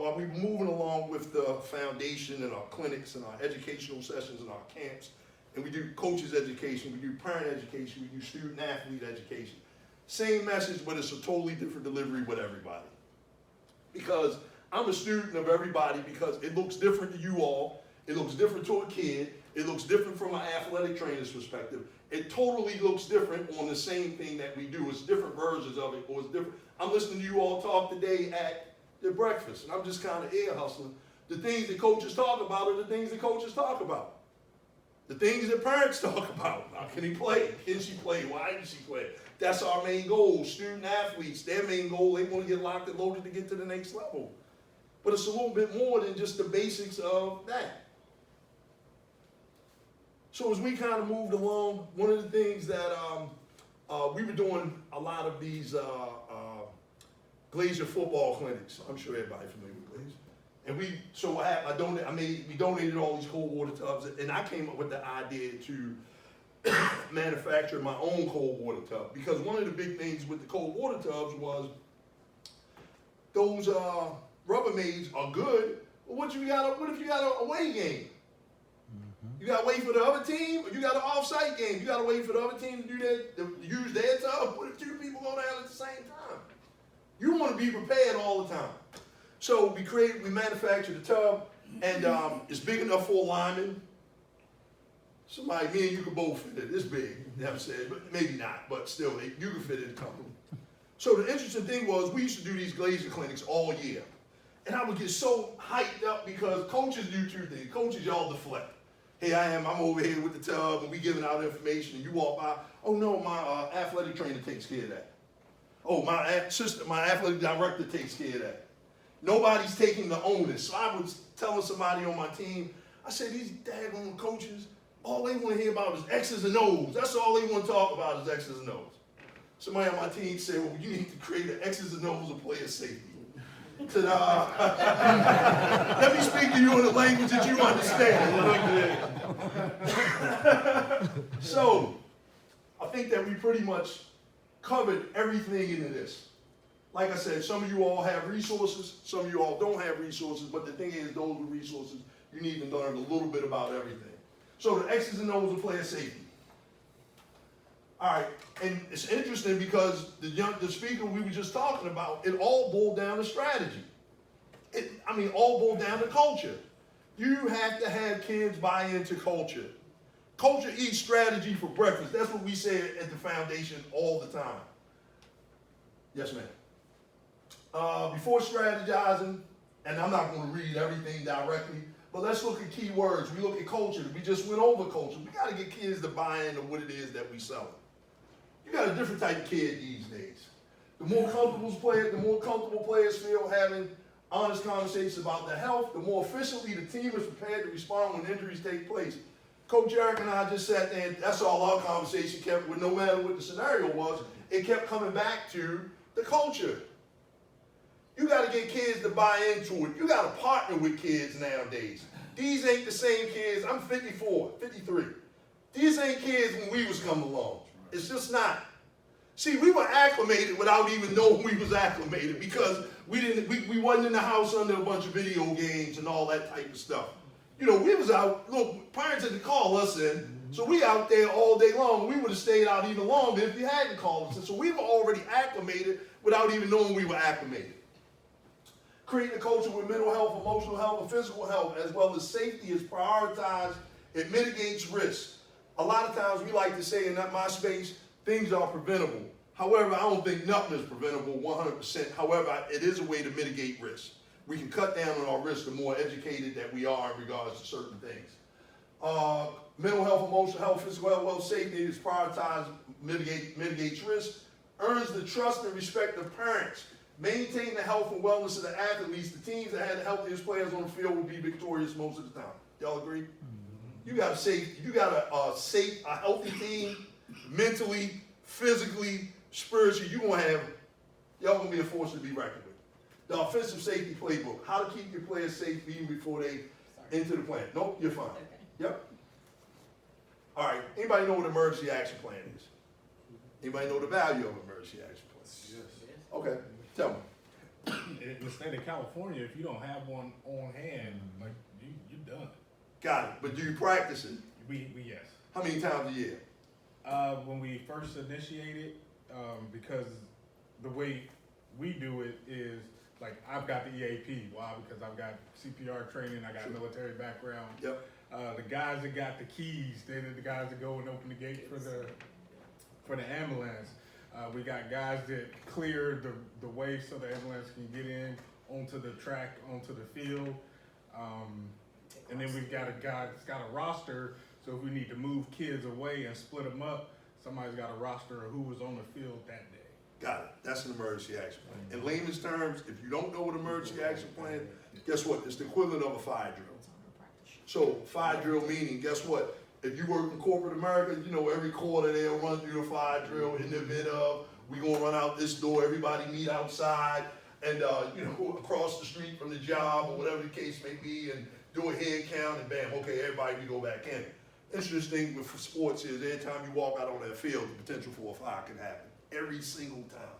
while we were moving along with the foundation and our clinics and our educational sessions and our camps, and we do coaches education, we do parent education, we do student athlete education. Same message, but it's a totally different delivery with everybody. Because I'm a student of everybody because it looks different to you all, it looks different to a kid, it looks different from an athletic trainer's perspective. It totally looks different on the same thing that we do. It's different versions of it, or it's different. I'm listening to you all talk today at the breakfast, and I'm just kind of ear hustling. The things that coaches talk about are the things that coaches talk about. The things that parents talk about. How can he play? Can she play? Why did she play? That's our main goal. Student athletes, their main goal, they want to get locked and loaded to get to the next level. But it's a little bit more than just the basics of that. So as we kind of moved along, one of the things that we were doing a lot of these Glacier football clinics. I'm sure everybody's familiar with Glacier. And we donated all these cold water tubs, and I came up with the idea to manufacture my own cold water tub, because one of the big things with the cold water tubs was those Rubbermaids are good, but what if you got a away game? You got to wait for the other team, or you got an off-site game. You got to wait for the other team to do that, to use their tub. What if two people go down at the same time? You want to be prepared all the time. So we manufactured the tub, and it's big enough for a lineman. Somebody, me and you could both fit it. It's big, you know what I'm saying? But maybe not, but still, you can fit it comfortably. So the interesting thing was, we used to do these Glacier clinics all year. And I would get so hyped up because coaches do two things. Coaches, y'all deflect. Hey, I'm over here with the tub, and we giving out information, and you walk by, oh no, my athletic trainer takes care of that. Oh, my athletic director takes care of that. Nobody's taking the onus. So I was telling somebody on my team, I said, these daggone coaches, all they want to hear about is X's and O's. That's all they want to talk about is X's and O's. Somebody on my team said, well, you need to create an X's and O's of player safety. Said, let me speak to you in a language that you understand. So, I think that we pretty much covered everything into this. Like I said, some of you all have resources, some of you all don't have resources, but the thing is, those with resources, you need to learn a little bit about everything. So the X's and O's of player safety. All right, and it's interesting because the speaker we were just talking about, it all boiled down to strategy. All boiled down to culture. You have to have kids buy into culture. Culture eats strategy for breakfast. That's what we say at the foundation all the time. Yes, ma'am. Before strategizing, and I'm not going to read everything directly, but let's look at key words. We look at culture. We just went over culture. We got to get kids to buy into what it is that we sell. You got a different type of kid these days. The more comfortable players feel having honest conversations about their health, the more efficiently the team is prepared to respond when injuries take place. Coach Eric and I just sat there, and that's all our conversation kept with, no matter what the scenario was, it kept coming back to the culture. You got to get kids to buy into it. You got to partner with kids nowadays. These ain't the same kids. I'm 54, 53. These ain't kids when we was coming along. It's just not. See, we were acclimated without even knowing we was acclimated because we wasn't in the house under a bunch of video games and all that type of stuff. You know, we was out, look, parents had to call us in, so we out there all day long. We would have stayed out even longer if you hadn't called us in. So we were already acclimated without even knowing we were acclimated. Creating a culture with mental health, emotional health, and physical health, as well as safety, is prioritized. It mitigates risk. A lot of times we like to say in my space, things are preventable. However, I don't think nothing is preventable 100%. However, it is a way to mitigate risk. We can cut down on our risk the more educated that we are in regards to certain things. Mental health, emotional health, physical health, safety is prioritized, mitigates risk, earns the trust and respect of parents. Maintain the health and wellness of the athletes. The teams that had the healthiest players on the field will be victorious most of the time. Y'all agree? You got a healthy team, mentally, physically, spiritually. Y'all gonna be a force to be reckoned with. The offensive safety playbook: how to keep your players safe even before they enter the plan. Nope, you're fine. Okay. Yep. All right. Anybody know what emergency action plan is? Anybody know the value of emergency action plan? Yes. Okay. Tell me. In the state of California, if you don't have one on hand, like you're done. Got it. But do you practice it? We yes. How many times a year? When we first initiated, because the way we do it is like I've got the EAP. Why? Because I've got CPR training. I got military background. Yep. The guys that got the keys, they're the guys that go and open the gate for the ambulance. We got guys that clear the way so the ambulance can get in onto the track, onto the field. And then we've got a guy that's got a roster, so if we need to move kids away and split them up, somebody's got a roster of who was on the field that day. Got it. That's an emergency action plan. In layman's terms, if you don't know what emergency action plan, guess what? It's the equivalent of a fire drill. So fire drill meaning, guess what? If you work in corporate America, you know every quarter they'll run through the fire drill in the event of we gonna run out this door, everybody meet outside and you know, across the street from the job or whatever the case may be and do a head count and bam, okay, everybody we go back in. Interesting with sports is every time you walk out on that field, the potential for a fire can happen. Every single time.